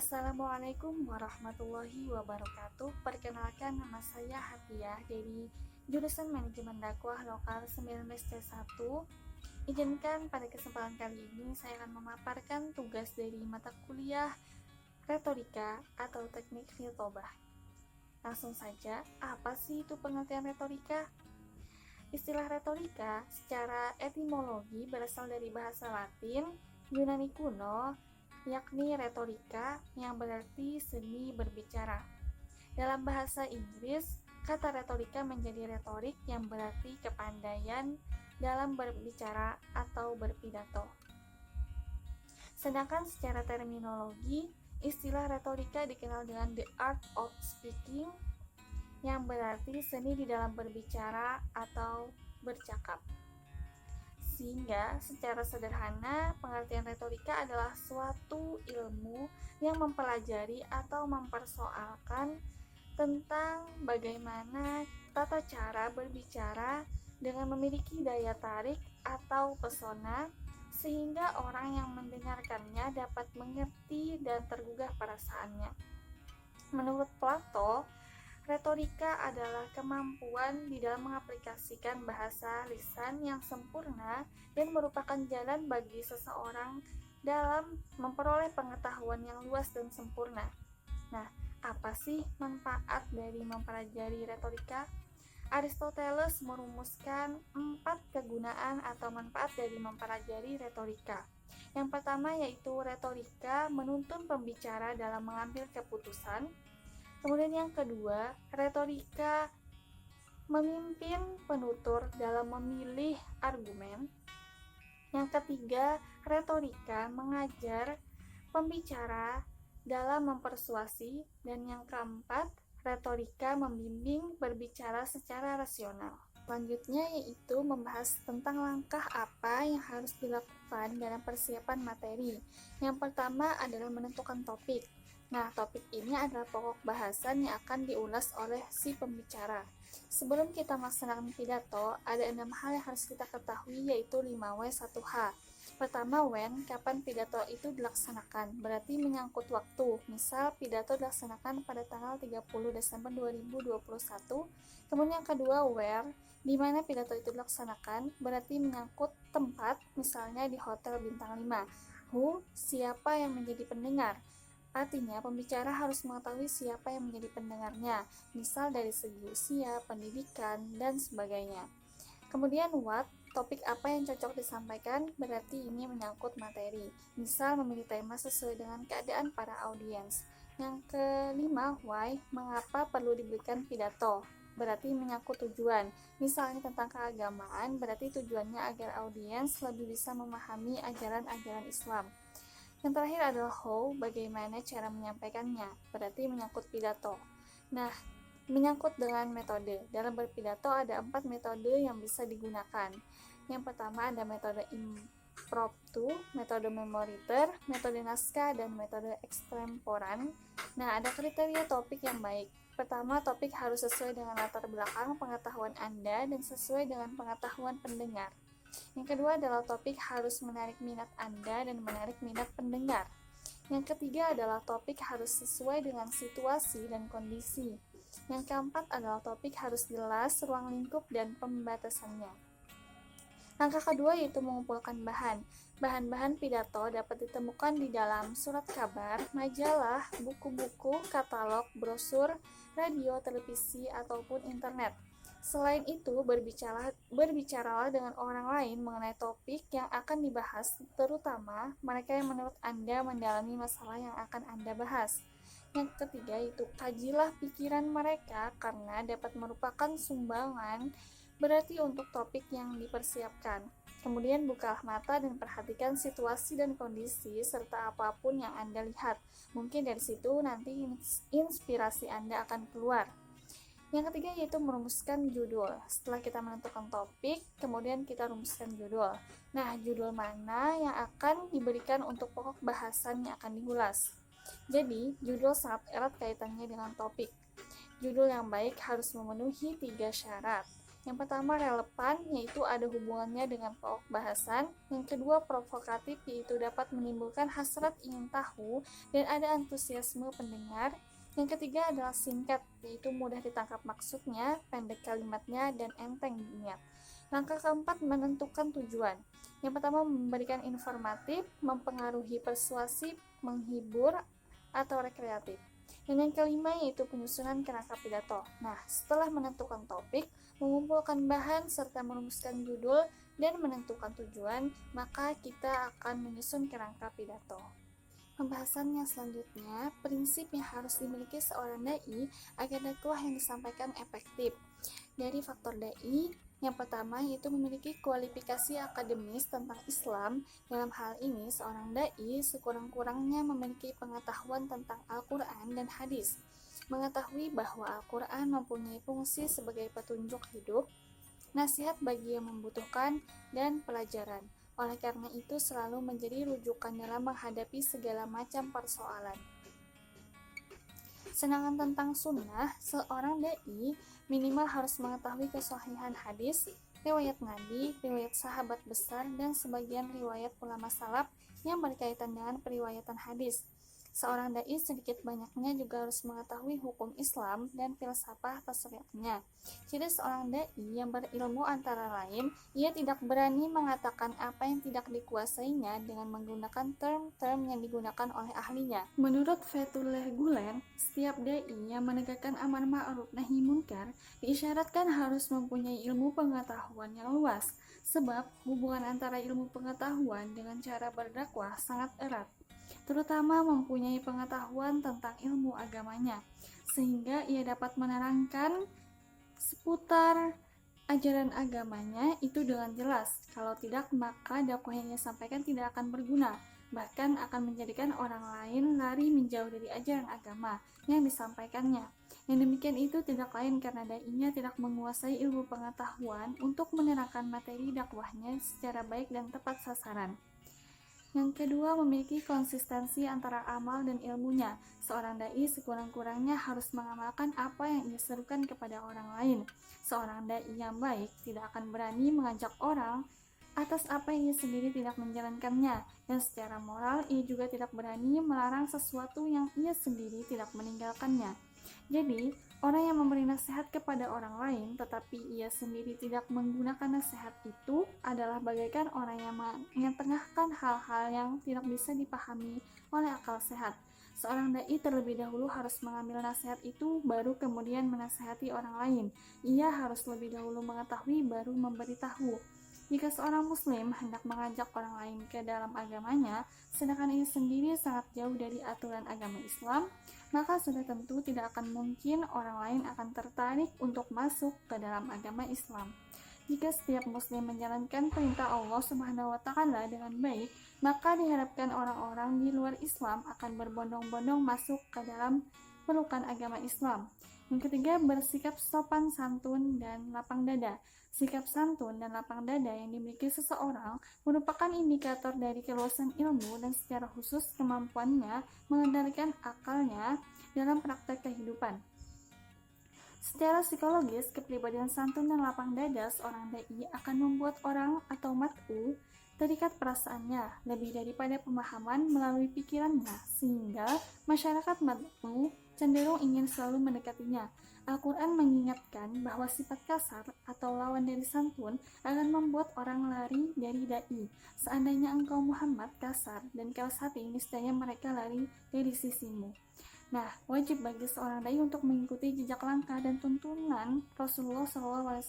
Assalamualaikum warahmatullahi wabarakatuh. Perkenalkan, nama saya Hatiah dari jurusan Manajemen Dakwah Lokal 19C1. Izinkan pada kesempatan kali ini saya akan memaparkan tugas dari mata kuliah retorika atau teknik khitobah. Langsung saja, apa sih itu pengertian retorika? Istilah retorika secara etimologi berasal dari bahasa Latin Yunani kuno, yakni retorika yang berarti seni berbicara. Dalam bahasa Inggris, kata retorika menjadi retorik yang berarti kepandaian dalam berbicara atau berpidato. Sedangkan secara terminologi, istilah retorika dikenal dengan the art of speaking, yang berarti seni di dalam berbicara atau bercakap. Sehingga secara sederhana, pengertian retorika adalah suatu ilmu yang mempelajari atau mempersoalkan tentang bagaimana tata cara berbicara dengan memiliki daya tarik atau pesona, sehingga orang yang mendengarkannya dapat mengerti dan tergugah perasaannya. Menurut Plato, retorika adalah kemampuan di dalam mengaplikasikan bahasa lisan yang sempurna dan merupakan jalan bagi seseorang dalam memperoleh pengetahuan yang luas dan sempurna. Nah, apa sih manfaat dari mempelajari retorika? Aristoteles merumuskan 4 kegunaan atau manfaat dari mempelajari retorika. Yang pertama yaitu retorika menuntun pembicara dalam mengambil keputusan. Kemudian yang kedua, retorika memimpin penutur dalam memilih argumen. Yang ketiga, retorika mengajar pembicara dalam mempersuasi. Dan yang keempat, retorika membimbing berbicara secara rasional. Selanjutnya yaitu membahas tentang langkah apa yang harus dilakukan dalam persiapan materi. Yang pertama adalah menentukan topik. Nah, topik ini adalah pokok bahasan yang akan diulas oleh si pembicara. Sebelum kita melaksanakan pidato, ada 6 hal yang harus kita ketahui, yaitu 5W 1H. Pertama, when, kapan pidato itu dilaksanakan, berarti menyangkut waktu. Misal, pidato dilaksanakan pada tanggal 30 Desember 2021. Kemudian yang kedua, where, di mana pidato itu dilaksanakan, berarti menyangkut tempat, misalnya di Hotel Bintang 5. Who, siapa yang menjadi pendengar. Artinya, pembicara harus mengetahui siapa yang menjadi pendengarnya, misal dari segi usia, pendidikan, dan sebagainya. Kemudian what, topik apa yang cocok disampaikan, berarti ini menyangkut materi, misal memilih tema sesuai dengan keadaan para audiens. Yang kelima, why, mengapa perlu diberikan pidato, berarti menyangkut tujuan, misalnya tentang keagamaan, berarti tujuannya agar audiens lebih bisa memahami ajaran-ajaran Islam. Yang terakhir adalah how, bagaimana cara menyampaikannya, berarti menyangkut pidato. Nah, menyangkut dengan metode. Dalam berpidato ada 4 metode yang bisa digunakan. Yang pertama ada metode impromptu, metode memoriter, metode naskah, dan metode extemporan. Nah, ada kriteria topik yang baik. Pertama, topik harus sesuai dengan latar belakang pengetahuan Anda dan sesuai dengan pengetahuan pendengar. Yang kedua adalah topik harus menarik minat Anda dan menarik minat pendengar. Yang ketiga adalah topik harus sesuai dengan situasi dan kondisi. Yang keempat adalah topik harus jelas ruang lingkup dan pembatasannya. Langkah kedua yaitu mengumpulkan bahan. Bahan-bahan pidato dapat ditemukan di dalam surat kabar, majalah, buku-buku, katalog, brosur, radio, televisi, ataupun internet. Selain itu, berbicaralah dengan orang lain mengenai topik yang akan dibahas, terutama mereka yang menurut Anda mendalami masalah yang akan Anda bahas. Yang ketiga yaitu kajilah pikiran mereka karena dapat merupakan sumbangan berarti untuk topik yang dipersiapkan. Kemudian bukalah mata dan perhatikan situasi dan kondisi serta apapun yang Anda lihat. Mungkin dari situ nanti inspirasi Anda akan keluar. Yang ketiga yaitu merumuskan judul. Setelah kita menentukan topik, kemudian kita rumuskan judul. Nah, judul mana yang akan diberikan untuk pokok bahasan yang akan diulas. Jadi, judul sangat erat kaitannya dengan topik. Judul yang baik harus memenuhi 3 syarat. Yang pertama relevan, yaitu ada hubungannya dengan pokok bahasan. Yang kedua provokatif, yaitu dapat menimbulkan hasrat ingin tahu dan ada antusiasme pendengar. Yang ketiga adalah singkat, yaitu mudah ditangkap maksudnya, pendek kalimatnya, dan enteng diingat. Langkah keempat menentukan tujuan. Yang pertama memberikan informatif, mempengaruhi persuasif, menghibur, atau rekreatif. Dan yang kelima yaitu penyusunan kerangka pidato. Nah, setelah menentukan topik, mengumpulkan bahan, serta merumuskan judul, dan menentukan tujuan, maka kita akan menyusun kerangka pidato. Pembahasan yang selanjutnya, prinsip yang harus dimiliki seorang dai agar dakwah yang disampaikan efektif. Dari faktor dai, yang pertama yaitu memiliki kualifikasi akademis tentang Islam. Dalam hal ini, seorang dai sekurang-kurangnya memiliki pengetahuan tentang Al-Quran dan hadis, mengetahui bahwa Al-Quran mempunyai fungsi sebagai petunjuk hidup, nasihat bagi yang membutuhkan, dan pelajaran. Oleh karena itu, selalu menjadi rujukan dalam menghadapi segala macam persoalan. Sedangkan tentang sunnah, seorang dai minimal harus mengetahui kesahihan hadis, riwayat Nabi, riwayat sahabat besar, dan sebagian riwayat ulama salaf yang berkaitan dengan periwayatan hadis. Seorang dai sedikit banyaknya juga harus mengetahui hukum Islam dan filsafat tasawufnya. Jadi seorang dai yang berilmu antara lain, ia tidak berani mengatakan apa yang tidak dikuasainya dengan menggunakan term-term yang digunakan oleh ahlinya. Menurut Fethullah Gulen, setiap dai yang menegakkan amar ma'ruf nahi munkar diisyaratkan harus mempunyai ilmu pengetahuan yang luas, sebab hubungan antara ilmu pengetahuan dengan cara berdakwah sangat erat, terutama mempunyai pengetahuan tentang ilmu agamanya, sehingga ia dapat menerangkan seputar ajaran agamanya itu dengan jelas. Kalau tidak, maka dakwah yang ia sampaikan tidak akan berguna, bahkan akan menjadikan orang lain lari menjauh dari ajaran agama yang disampaikannya. Yang demikian itu tidak lain karena dai-nya tidak menguasai ilmu pengetahuan untuk menerangkan materi dakwahnya secara baik dan tepat sasaran. Yang kedua, memiliki konsistensi antara amal dan ilmunya. Seorang dai sekurang-kurangnya harus mengamalkan apa yang ia serukan kepada orang lain. Seorang dai yang baik tidak akan berani mengajak orang atas apa yang ia sendiri tidak menjalankannya, dan secara moral ia juga tidak berani melarang sesuatu yang ia sendiri tidak meninggalkannya. Jadi, orang yang memberi nasihat kepada orang lain tetapi ia sendiri tidak menggunakan nasihat itu adalah bagaikan orang yang mengetengahkan hal-hal yang tidak bisa dipahami oleh akal sehat. Seorang dai terlebih dahulu harus mengambil nasihat itu baru kemudian menasihati orang lain. Ia harus lebih dahulu mengetahui baru memberitahu. Jika seorang muslim hendak mengajak orang lain ke dalam agamanya, sedangkan ia sendiri sangat jauh dari aturan agama Islam, maka sudah tentu tidak akan mungkin orang lain akan tertarik untuk masuk ke dalam agama Islam. Jika setiap muslim menjalankan perintah Allah Subhanahu wa Ta'ala dengan baik, maka diharapkan orang-orang di luar Islam akan berbondong-bondong masuk ke dalam pelukan agama Islam. Yang ketiga, bersikap sopan santun dan lapang dada. Sikap santun dan lapang dada yang dimiliki seseorang merupakan indikator dari keluasan ilmu dan secara khusus kemampuannya mengendalikan akalnya dalam praktek kehidupan. Secara psikologis, kepribadian santun dan lapang dada seorang dai akan membuat orang atau mat'u terikat perasaannya lebih daripada pemahaman melalui pikirannya, sehingga masyarakat mat'u cenderung ingin selalu mendekatinya. Al-Quran mengingatkan bahwa sifat kasar atau lawan dari santun akan membuat orang lari dari dai. Seandainya engkau Muhammad kasar dan keras hati, niscaya mereka lari dari sisimu. Nah, wajib bagi seorang dai untuk mengikuti jejak langkah dan tuntunan Rasulullah SAW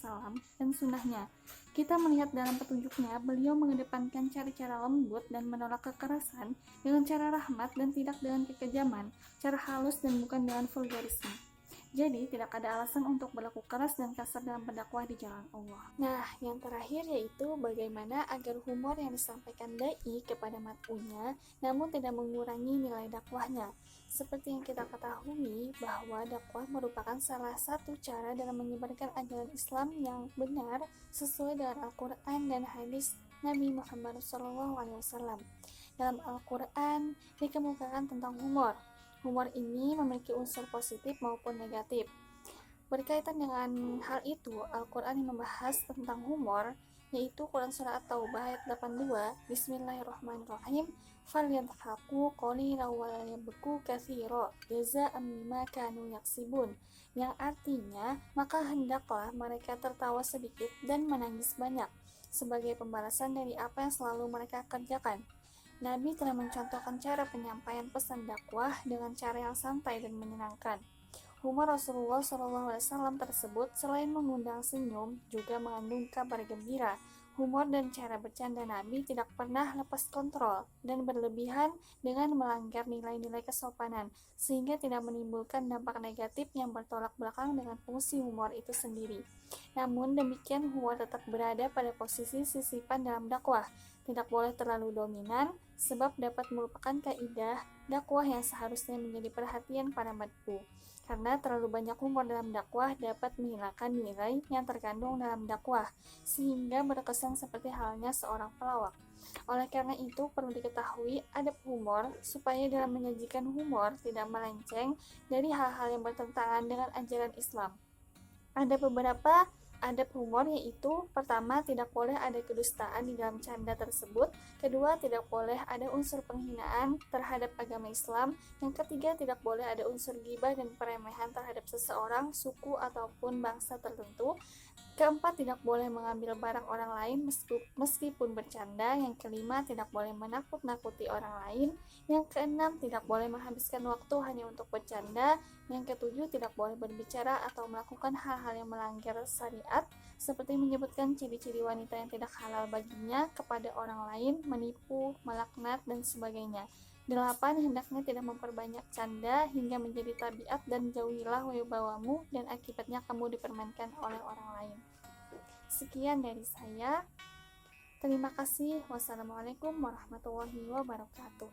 dan sunnahnya. Kita melihat dalam petunjuknya, beliau mengedepankan cara-cara lembut dan menolak kekerasan dengan cara rahmat dan tidak dengan kekejaman, cara halus dan bukan dengan vulgarisme. Jadi, tidak ada alasan untuk berlaku keras dan kasar dalam berdakwah di jalan Allah. Nah, yang terakhir yaitu bagaimana agar humor yang disampaikan dai kepada mat'unya namun tidak mengurangi nilai dakwahnya. Seperti yang kita ketahui bahwa dakwah merupakan salah satu cara dalam menyebarkan ajaran Islam yang benar sesuai dengan Al-Quran dan hadis Nabi Muhammad SAW. Dalam Al-Quran dikemukakan tentang humor. Humor ini memiliki unsur positif maupun negatif. Berkaitan dengan hal itu, Al-Quran yang membahas tentang humor, yaitu Quran Surah At-Taubah ayat 82, Bismillahirrahmanirrahim, "Falyadhaku qalilan wa liyabku katsira, jazaa'an bima kanu yaksibun," yang artinya, maka hendaklah mereka tertawa sedikit dan menangis banyak, sebagai pembalasan dari apa yang selalu mereka kerjakan. Nabi telah mencontohkan cara penyampaian pesan dakwah dengan cara yang santai dan menyenangkan. Humor Rasulullah SAW tersebut selain mengundang senyum, juga mengandung kabar gembira. Humor dan cara bercanda Nabi tidak pernah lepas kontrol dan berlebihan dengan melanggar nilai-nilai kesopanan, sehingga tidak menimbulkan dampak negatif yang bertolak belakang dengan fungsi humor itu sendiri. Namun demikian, humor tetap berada pada posisi sisipan dalam dakwah, tidak boleh terlalu dominan, sebab dapat merupakan kaidah dakwah yang seharusnya menjadi perhatian para mad'u. Karena terlalu banyak humor dalam dakwah dapat menghilangkan nilai yang terkandung dalam dakwah, sehingga berkesan seperti halnya seorang pelawak. Oleh karena itu, perlu diketahui adab humor, supaya dalam menyajikan humor tidak melenceng dari hal-hal yang bertentangan dengan ajaran Islam. Ada beberapa adab humor, yaitu pertama, tidak boleh ada kedustaan di dalam canda tersebut. Kedua, tidak boleh ada unsur penghinaan terhadap agama Islam. Yang ketiga, tidak boleh ada unsur ghibah dan peremehan terhadap seseorang, suku, ataupun bangsa tertentu. Keempat, tidak boleh mengambil barang orang lain meskipun bercanda. Yang kelima, tidak boleh menakut-nakuti orang lain. Yang keenam, tidak boleh menghabiskan waktu hanya untuk bercanda. Yang ketujuh, tidak boleh berbicara atau melakukan hal-hal yang melanggar syariat, seperti menyebutkan ciri-ciri wanita yang tidak halal baginya kepada orang lain, menipu, melaknat, dan sebagainya. 8. Hendaknya tidak memperbanyak canda hingga menjadi tabiat, dan jauhilah wibawamu dan akibatnya kamu dipermainkan oleh orang lain. Sekian dari saya. Terima kasih. Wassalamualaikum warahmatullahi wabarakatuh.